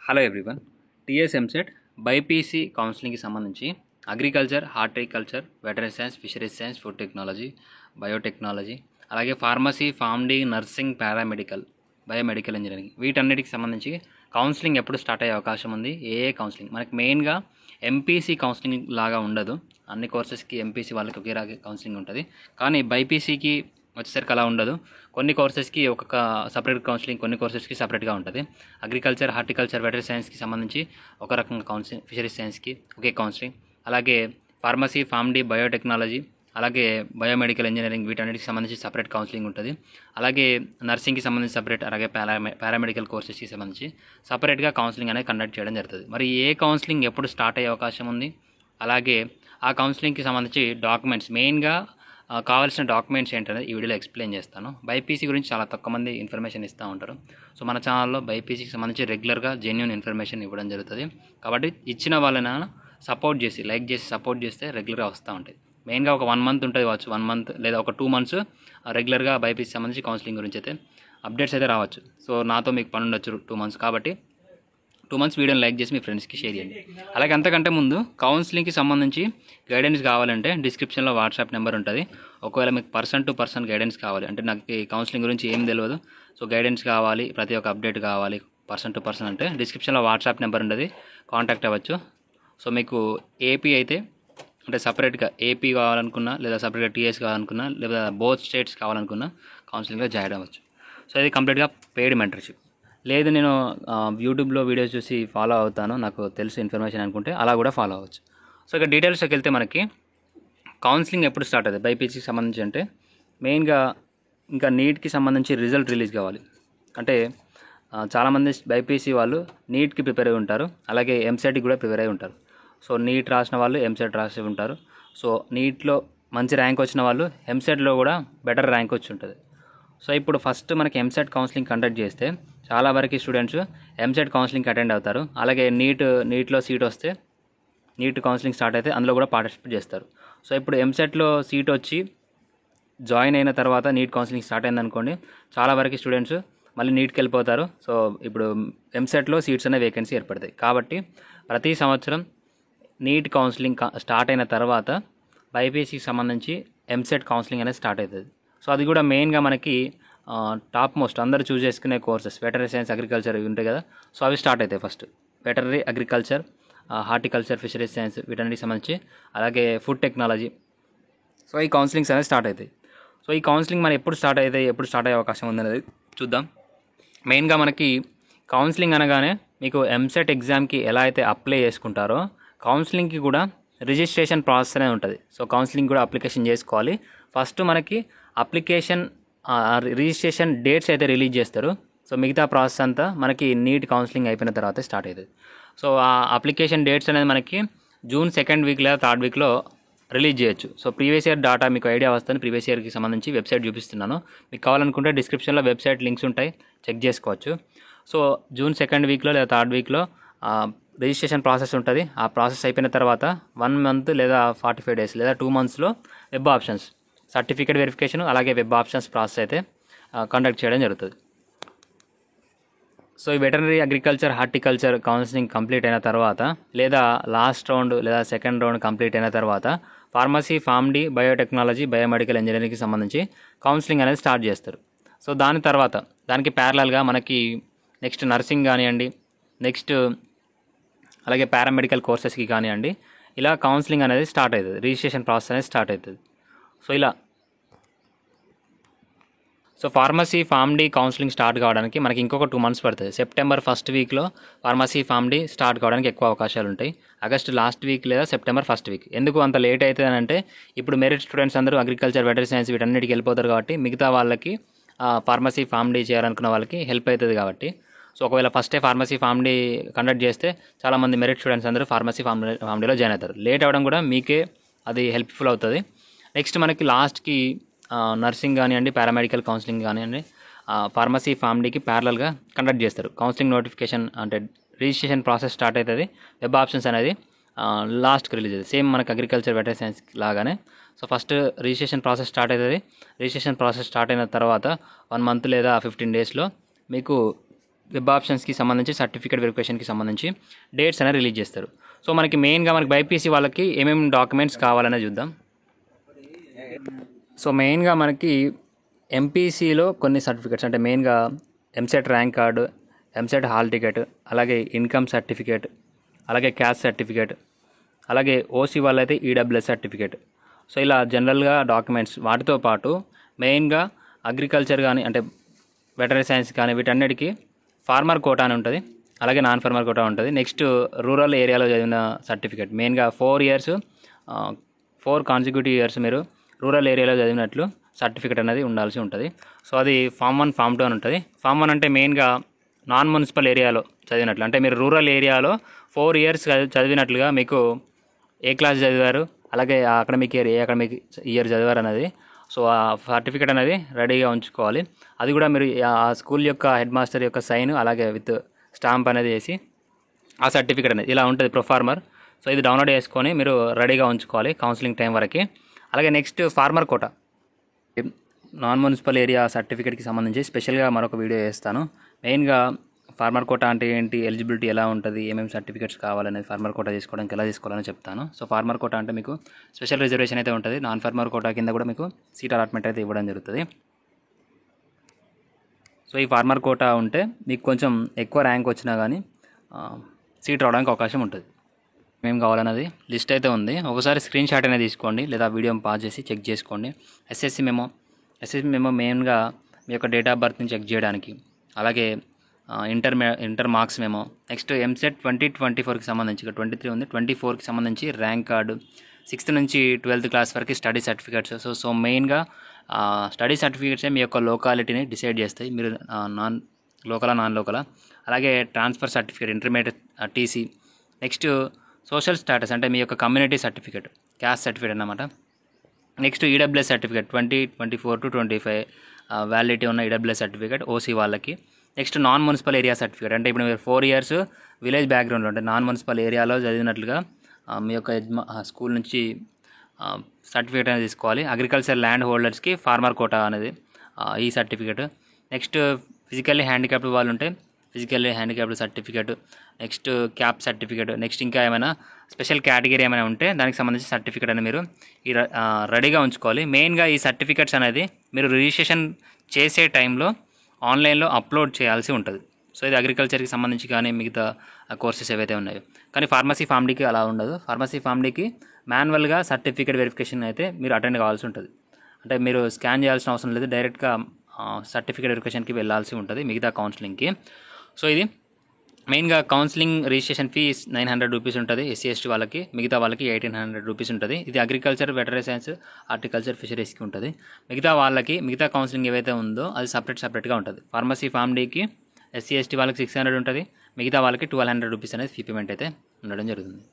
Hello everyone. TS EAMCET BiPC కౌన్సిలింగ్కి సంబంధించి agriculture, horticulture, veterinary science, fisheries science, food technology, biotechnology, అలాగే pharmacy, pharm D, nursing, paramedical, biomedical engineering వీటన్నిటికి సంబంధించి counselling ఎప్పుడు start అయ్యే అవకాశం ఉంది? ఏ కౌన్సిలింగ్ మనకి మెయిన్గా ఎంపీసీ కౌన్సిలింగ్ లాగా ఉండదు. అన్ని కోర్సెస్కి ఎంపీసీ వాళ్ళకి ఒకే కౌన్సిలింగ్ ఉంటుంది. కానీ బైపీసీకి వచ్చేసరికి అలా ఉండదు. కొన్ని కోర్సెస్కి ఒక్కొక్క సపరేట్ కౌన్సిలింగ్, కొన్ని కోర్సెస్కి సపరేట్గా ఉంటుంది. అగ్రికల్చర్, హార్టికల్చర్, వెటరనరీ సైన్స్కి సంబంధించి ఒక రకంగా కౌన్సిలింగ్, ఫిషరీస్ సైన్స్కి ఒకే కౌన్సిలింగ్, అలాగే ఫార్మసీ, ఫార్మడీ, బయోటెక్నాలజీ, అలాగే బయోమెడికల్ ఇంజనీరింగ్ వీటన్నిటికి సంబంధించి సపరేట్ కౌన్సిలింగ్ ఉంటుంది. అలాగే నర్సింగ్కి సంబంధించి సపరేట్, అలాగే పారామెడికల్ కోర్సెస్కి సంబంధించి సపరేట్గా కౌన్సిలింగ్ అనేది కండక్ట్ చేయడం జరుగుతుంది. మరి ఏ కౌన్సిలింగ్ ఎప్పుడు స్టార్ట్ అయ్యే అవకాశం ఉంది? అలాగే ఆ కౌన్సిలింగ్కి సంబంధించి డాక్యుమెంట్స్, మెయిన్గా కావాల్సిన డాక్యుమెంట్స్ ఏంటనేది ఈ వీడియోలో ఎక్స్ప్లెయిన్ చేస్తాను. బైపీసీ గురించి చాలా తక్కువ మంది ఇన్ఫర్మేషన్ ఇస్తూ ఉంటారు. సో మన ఛానల్లో బైపీసీకి సంబంధించి రెగ్యులర్గా జెన్యూన్ ఇన్ఫర్మేషన్ ఇవ్వడం జరుగుతుంది. కాబట్టి ఇచ్చిన వాళ్ళని సపోర్ట్ చేసి, లైక్ చేసి సపోర్ట్ చేస్తే రెగ్యులర్గా వస్తూ ఉంటాయి. మెయిన్గా ఒక 1 మంత్ ఉంటుంది కావచ్చు, 1 మంత్ లేదా ఒక 2 మంత్స్ రెగ్యులర్గా బైపీసీ సంబంధించి కౌన్సిలింగ్ గురించి అయితే అప్డేట్స్ అయితే రావచ్చు. సో నాతో మీకు పని ఉండొచ్చు 2 మంత్స్, కాబట్టి 2 మంత్స్ వీడియోని లైక్ చేసి మీ ఫ్రెండ్స్కి షేర్ చేయండి. అలాగే అంతకంటే ముందు కౌన్సిలింగ్కి సంబంధించి గైడెన్స్ కావాలంటే డిస్క్రిప్షన్లో వాట్సాప్ నెంబర్ ఉంటుంది. ఒకవేళ మీకు పర్సన్ టు పర్సన్ గైడెన్స్ కావాలి అంటే, నాకు ఈ కౌన్సిలింగ్ గురించి ఏం తెలియదు, సో గైడెన్స్ కావాలి, ప్రతి ఒక్క అప్డేట్ కావాలి పర్సన్ టు పర్సన్ అంటే డిస్క్రిప్షన్లో వాట్సాప్ నెంబర్ ఉంటుంది, కాంటాక్ట్ అవ్వచ్చు. సో మీకు ఏపీ అయితే అంటే సపరేట్గా ఏపీ కావాలనుకున్నా, లేదా సపరేట్గా టీఎస్ కావాలనుకున్నా, లేదా బోత్ స్టేట్స్ కావాలనుకున్నా కౌన్సిలింగ్లో జాయిన్ అవ్వచ్చు. సో ఇది కంప్లీట్గా పెయిడ్ మెంటర్షిప్. లేదు నేను యూట్యూబ్లో వీడియోస్ చూసి ఫాలో అవుతాను, నాకు తెలుసు ఇన్ఫర్మేషన్ అనుకుంటే అలా కూడా ఫాలో అవ్వచ్చు. సో ఇక డీటెయిల్స్కి వెళ్తే మనకి కౌన్సిలింగ్ ఎప్పుడు స్టార్ట్ అవుతుంది బైపీసీకి సంబంధించి అంటే, మెయిన్గా ఇంకా నీట్కి సంబంధించి రిజల్ట్ రిలీజ్ కావాలి. అంటే చాలామంది బైపీసీ వాళ్ళు నీట్కి ప్రిపేర్ అయి ఉంటారు, అలాగే ఎంసెట్కి కూడా ప్రిపేర్ అయి ఉంటారు. సో నీట్ రాసిన వాళ్ళు ఎంసెట్ రాసి ఉంటారు. సో నీట్లో మంచి ర్యాంక్ వచ్చిన వాళ్ళు ఎంసెట్లో కూడా బెటర్ ర్యాంక్ వచ్చి ఉంటుంది. సో ఇప్పుడు ఫస్ట్ మనకి ఎంసెట్ కౌన్సిలింగ్ కండక్ట్ చేస్తే చాలా వరకు స్టూడెంట్స్ ఎంసెట్ కౌన్సిలింగ్కి అటెండ్ అవుతారు. అలాగే నీట్లో సీట్ వస్తే, నీట్ కౌన్సిలింగ్ స్టార్ట్ అయితే అందులో కూడా పార్టిసిపేట్ చేస్తారు. సో ఇప్పుడు ఎంసెట్లో సీట్ వచ్చి జాయిన్ అయిన తర్వాత నీట్ కౌన్సిలింగ్ స్టార్ట్ అయిందనుకోండి, చాలా వరకు స్టూడెంట్స్ మళ్ళీ నీట్కి వెళ్ళిపోతారు. సో ఇప్పుడు ఎంసెట్లో సీట్స్ అనే వేకెన్సీ ఏర్పడతాయి. కాబట్టి ప్రతి సంవత్సరం నీట్ కౌన్సిలింగ్ స్టార్ట్ అయిన తర్వాత బైపీసీకి సంబంధించి ఎంసెట్ కౌన్సిలింగ్ అనేది స్టార్ట్ అవుతుంది. సో అది కూడా మెయిన్గా మనకి టాప్ మోస్ట్ అందరూ చూస్ చేసుకునే కోర్సెస్ వెటరనరీ సైన్స్, అగ్రికల్చర్ ఇవి ఉంటాయి కదా. సో అవి స్టార్ట్ అవుతాయి. First veterinary, agriculture, horticulture, fisheries science వీటన్నిటికి సంబంధించి, అలాగే ఫుడ్ టెక్నాలజీ. సో ఈ కౌన్సిలింగ్స్ అనేది స్టార్ట్ అవుతాయి. సో ఈ కౌన్సిలింగ్ మనం ఎప్పుడు స్టార్ట్ అయ్యే అవకాశం ఉందనేది చూద్దాం. మెయిన్గా మనకి కౌన్సిలింగ్ అనగానే మీకు ఎంసెట్ ఎగ్జామ్కి ఎలా అయితే అప్లై చేసుకుంటారో కౌన్సిలింగ్కి కూడా రిజిస్ట్రేషన్ ప్రాసెస్ అనేది ఉంటుంది. సో కౌన్సిలింగ్ కూడా అప్లికేషన్ చేసుకోవాలి. ఫస్ట్ మనకి అప్లికేషన్ రిజిస్ట్రేషన్ డేట్స్ అయితే రిలీజ్ చేస్తారు. సో మిగతా ప్రాసెస్ అంతా మనకి నీట్ కౌన్సిలింగ్ అయిపోయిన తర్వాత స్టార్ట్ అవుతుంది. సో ఆ అప్లికేషన్ డేట్స్ అనేది మనకి జూన్ 2nd వీక్ లేదా 3rd వీక్లో రిలీజ్ చేయొచ్చు. సో ప్రీవియస్ ఇయర్ డాటా మీకు ఐడియా వస్తుంది. ప్రీవియస్ ఇయర్కి సంబంధించి వెబ్సైట్ చూపిస్తున్నాను, మీకు కావాలనుకుంటే డిస్క్రిప్షన్లో వెబ్సైట్ లింక్స్ ఉంటాయి, చెక్ చేసుకోవచ్చు. సో జూన్ 2nd వీక్లో లేదా 3rd వీక్లో రిజిస్ట్రేషన్ ప్రాసెస్ ఉంటుంది. ఆ ప్రాసెస్ అయిపోయిన తర్వాత 1 మంత్ లేదా 45 డేస్ లేదా 2 మంత్స్లో వెబ్ ఆప్షన్స్, సర్టిఫికేట్ వెరిఫికేషన్, అలాగే వెబ్ ఆప్షన్స్ ప్రాసెస్ అయితే కండక్ట్ చేయడం జరుగుతుంది. సో ఈ veterinary, agriculture, horticulture counselling complete అయిన తర్వాత, లేదా లాస్ట్ రౌండ్ లేదా 2nd రౌండ్ కంప్లీట్ అయిన తర్వాత ఫార్మసీ, ఫార్మడీ, బయోటెక్నాలజీ, బయోమెడికల్ ఇంజనీరింగ్కి సంబంధించి కౌన్సిలింగ్ అనేది స్టార్ట్ చేస్తారు. సో దాని తర్వాత దానికి ప్యారలల్గా మనకి నెక్స్ట్ నర్సింగ్ కానివ్వండి, నెక్స్ట్ అలాగే పారామెడికల్ కోర్సెస్కి కానివ్వండి, ఇలా కౌన్సిలింగ్ అనేది స్టార్ట్ అవుతుంది, రిజిస్ట్రేషన్ ప్రాసెస్ అనేది స్టార్ట్ అవుతుంది. సో ఇలా ఫార్మసీ, ఫార్మడీ కౌన్సిలింగ్ స్టార్ట్ కావడానికి మనకి ఇంకొక 2 మంత్స్ పడుతుంది. సెప్టెంబర్ 1st వీక్లో ఫార్మసీ, ఫార్మడీ స్టార్ట్ కావడానికి ఎక్కువ అవకాశాలు ఉంటాయి. ఆగస్ట్ లాస్ట్ వీక్ లేదా సెప్టెంబర్ 1st వీక్. ఎందుకు అంత లేట్ అవుతుంది అంటే, ఇప్పుడు మెరిట్ స్టూడెంట్స్ అందరూ అగ్రికల్చర్, వెటరనరీ సైన్స్ వీటన్నిటికి వెళ్ళిపోతారు కాబట్టి మిగతా వాళ్ళకి ఫార్మసీ, ఫార్మడీ చేయాలనుకున్న వాళ్ళకి హెల్ప్ అవుతుంది కాబట్టి. సో ఒకవేళ ఫస్టే ఫార్మసీ, ఫార్మడీ కండక్ట్ చేస్తే చాలామంది మెరిట్ స్టూడెంట్స్ అందరూ ఫార్మసీ, ఫార్మడీలో జాయిన్ అవుతారు. లేట్ అవ్వడం కూడా మీకే అది హెల్ప్ఫుల్ అవుతుంది. నెక్స్ట్ మనకి లాస్ట్కి నర్సింగ్ కానివ్వండి, పారామెడికల్ కౌన్సిలింగ్ కానివ్వండి, ఫార్మసీ, ఫార్మడీకి ప్యారలల్గా కండక్ట్ చేస్తారు. కౌన్సిలింగ్ నోటిఫికేషన్ అంటే రిజిస్ట్రేషన్ ప్రాసెస్ స్టార్ట్ అవుతుంది. వెబ్ ఆప్షన్స్ అనేది లాస్ట్కి రిలీజ్ అవుతుంది, సేమ్ మనకి అగ్రికల్చర్, వెటరనరీ సైన్స్ లాగానే. So first registration process start అవుతుంది. రిజిస్ట్రేషన్ ప్రాసెస్ స్టార్ట్ అయిన తర్వాత 1 మంత్ లేదా 15 డేస్లో మీకు వెబ్ ఆప్షన్స్కి సంబంధించి సర్టిఫికేట్ వెరిఫికేషన్కి సంబంధించి డేట్స్ అనేది రిలీజ్ చేస్తారు. సో మనకి మెయిన్గా మనకి బైపీసీ వాళ్ళకి ఏమేమి డాక్యుమెంట్స్ కావాలనే చూద్దాం. సో మెయిన్గా మనకి ఎంపీసీలో కొన్ని సర్టిఫికేట్స్ అంటే మెయిన్గా EAMCET rank card, EAMCET hall ticket, అలాగే ఇన్కమ్ సర్టిఫికేట్, అలాగే క్యాస్ట్ సర్టిఫికేట్, అలాగే ఓసీ వాళ్ళైతే ఈడబ్ల్యూఎస్ సర్టిఫికేట్. సో ఇలా జనరల్గా డాక్యుమెంట్స్ వాటితో పాటు మెయిన్గా అగ్రికల్చర్ కానీ అంటే వెటరీ సైన్స్ కానీ వీటన్నిటికీ ఫార్మర్ కోటా అని ఉంటుంది, అలాగే నాన్ ఫార్మర్ కోటా ఉంటుంది. నెక్స్ట్ రూరల్ ఏరియాలో చదివిన సర్టిఫికేట్ మెయిన్గా 4 ఇయర్స్ 4 కాన్సిక్యూటివ్ ఇయర్స్ మీరు రూరల్ ఏరియాలో చదివినట్లు సర్టిఫికేట్ అనేది ఉండాల్సి ఉంటుంది. సో అది ఫామ్ 1 ఫామ్ 2 అని ఉంటుంది. ఫామ్ 1 అంటే మెయిన్గా నాన్ మున్సిపల్ ఏరియాలో చదివినట్లు అంటే మీరు రూరల్ ఏరియాలో 4 ఇయర్స్ చదివినట్లుగా మీకు ఏ క్లాస్ చదివారు, అలాగే ఆ అకాడమిక్ ఇయర్ ఏ అకాడమిక్ ఇయర్ చదివారు అనేది. సో ఆ సర్టిఫికేట్ అనేది రెడీగా ఉంచుకోవాలి. అది కూడా మీరు ఆ స్కూల్ యొక్క హెడ్ మాస్టర్ యొక్క సైన్ అలాగే విత్ స్టాంప్ అనేది వేసి ఆ సర్టిఫికేట్ అనేది ఇలా ఉంటుంది ప్రొఫార్మర్. సో ఇది డౌన్లోడ్ చేసుకొని మీరు రెడీగా ఉంచుకోవాలి కౌన్సిలింగ్ టైం వరకు. అలాగే next farmer quota non municipal area సర్టిఫికేట్కి సంబంధించి స్పెషల్గా మరొక వీడియో చేస్తాను. మెయిన్గా ఫార్మర్ కోటా అంటే ఏంటి, ఎలిజిబిలిటీ ఎలా ఉంటుంది, ఏమేమి సర్టిఫికేట్స్ కావాలనేది ఫార్మర్ కోటా తీసుకోవడానికి ఎలా తీసుకోవాలని చెప్తాను. సో ఫార్మర్ కోటా అంటే మీకు స్పెషల్ రిజర్వేషన్ అయితే ఉంటుంది. నాన్ ఫార్మర్ కోటా కింద కూడా మీకు సీట్ అలాట్మెంట్ అయితే ఇవ్వడం జరుగుతుంది. సో ఈ ఫార్మర్ కోటా ఉంటే మీకు కొంచెం ఎక్కువ ర్యాంక్ వచ్చినా కానీ సీట్ రావడానికి అవకాశం ఉంటుంది. ఏమేమి కావాలన్నది లిస్ట్ అయితే ఉంది. ఒకసారి స్క్రీన్ షాట్ అనేది తీసుకోండి లేదా వీడియోని పాజ్ చేసి చెక్ చేసుకోండి. ఎస్ఎస్సి మెమో మెయిన్గా మీ యొక్క డేట్ ఆఫ్ బర్త్ని చెక్ చేయడానికి, అలాగే inter marks memo, next EAMCET 2024కి సంబంధించి 23 ఉంది, 24కి సంబంధించి ర్యాంక్ కార్డు, 6th నుంచి 12th క్లాస్ వరకు స్టడీ సర్టిఫికేట్స్. సో మెయిన్గా స్టడీ సర్టిఫికేట్సే మీ యొక్క లోకాలిటీని డిసైడ్ చేస్తాయి, మీరు నాన్ లోకలా. అలాగే transfer certificate, intermediate TC, next social status అంటే మీ యొక్క కమ్యూనిటీ సర్టిఫికేట్, క్యాస్ట్ సర్టిఫికేట్ అన్నమాట. Next EWS certificate 2024 to 25 validity ఉన్న ఈడబ్ల్యూఎస్ సర్టిఫికేట్ ఓసీ వాళ్ళకి. Next non municipal area certificate అంటే ఇప్పుడు మీరు 4 ఇయర్స్ విలేజ్ బ్యాక్గ్రౌండ్లో అంటే నాన్ మున్సిపల్ ఏరియాలో చదివినట్లుగా మీ యొక్క స్కూల్ నుంచి సర్టిఫికేట్ అనేది తీసుకోవాలి. అగ్రికల్చర్ ల్యాండ్ హోల్డర్స్కి ఫార్మర్ కోటా అనేది ఈ సర్టిఫికేట్. నెక్స్ట్ ఫిజికల్లీ హ్యాండిక్యాప్డ్ వాళ్ళు ఉంటే physically handicapped certificate, next cap certificate, next ఇంకా ఏమైనా స్పెషల్ కేటగిరీ ఏమైనా ఉంటే దానికి సంబంధించిన సర్టిఫికేట్ అనేది మీరు రెడీగా ఉంచుకోవాలి. మెయిన్గా ఈ సర్టిఫికేట్స్ అనేది మీరు రిజిస్ట్రేషన్ చేసే టైంలో ఆన్లైన్లో అప్లోడ్ చేయాల్సి ఉంటుంది. సో ఇది అగ్రికల్చర్కి సంబంధించి కానీ మిగతా కోర్సెస్ ఏవైతే ఉన్నాయో. కానీ ఫార్మసీ ఫార్మ్డీకి అలా ఉండదు. ఫార్మసీ ఫార్మ్డీకి మాన్యువల్గా సర్టిఫికేట్ వెరిఫికేషన్ అయితే మీరు అటెండ్ కావాల్సి ఉంటుంది. అంటే మీరు స్కాన్ చేయాల్సిన అవసరం లేదు, డైరెక్ట్గా సర్టిఫికేట్ వెరిఫికేషన్కి వెళ్ళాల్సి ఉంటుంది మిగతా కౌన్సిలింగ్కి. సో ఇది మెయిన్గా కౌన్సిలింగ్ రిజిస్ట్రేషన్ ఫీజ్ 900 రూపీస్ ఉంటుంది ఎస్సీ ఎస్టీ వాళ్ళకి, మిగతా వాళ్ళకి 1800 రూపీస్ ఉంటుంది. ఇది అగ్రికల్చర్, వెటరీ సైన్స్, హార్టికల్చర్, ఫిషరీస్కి ఉంటుంది. మిగతా కౌన్సిలింగ్ ఏవైతే ఉందో అది సపరేట్గా ఉంటుంది. ఫార్మసీ ఫార్మ్డీకి ఎస్సీ ఎస్టీ వాళ్ళకి 600 ఉంటుంది, మిగతా వాళ్ళకి 1200 రూపీస్ అనేది ఫీ పేమెంట్ అయితే ఉండడం జరుగుతుంది.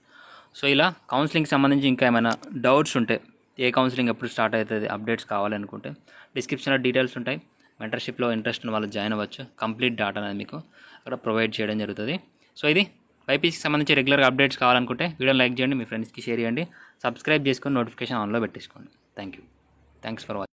సో ఇలా కౌన్సిలింగ్కి సంబంధించి ఇంకా ఏమైనా డౌట్స్ ఉంటే, ఏ కౌన్సిలింగ్ ఎప్పుడు స్టార్ట్ అవుతుంది అప్డేట్స్ కావాలనుకుంటే డిస్క్రిప్షన్లో డీటెయిల్స్ ఉంటాయి. మెంటర్షిప్లో ఇంట్రెస్ట్ ఉన్న వాళ్ళు జాయిన్ అవ్వచ్చు. కంప్లీట్ డాటా అనేది మీకు అక్కడ ప్రొవైడ్ చేయడం జరుగుతుంది. సో ఇది బైపీసీకి సంబంధించి రెగ్యులర్గా అప్డేట్స్ కావాలనుకుంటే వీడియోని లైక్ చేయండి, మీ ఫ్రెండ్స్కి షేర్ చేయండి, సబ్స్క్రైబ్ చేసుకొని నోటిఫికేషన్ ఆన్లో పెట్టేసుకోండి. Thanks for watching.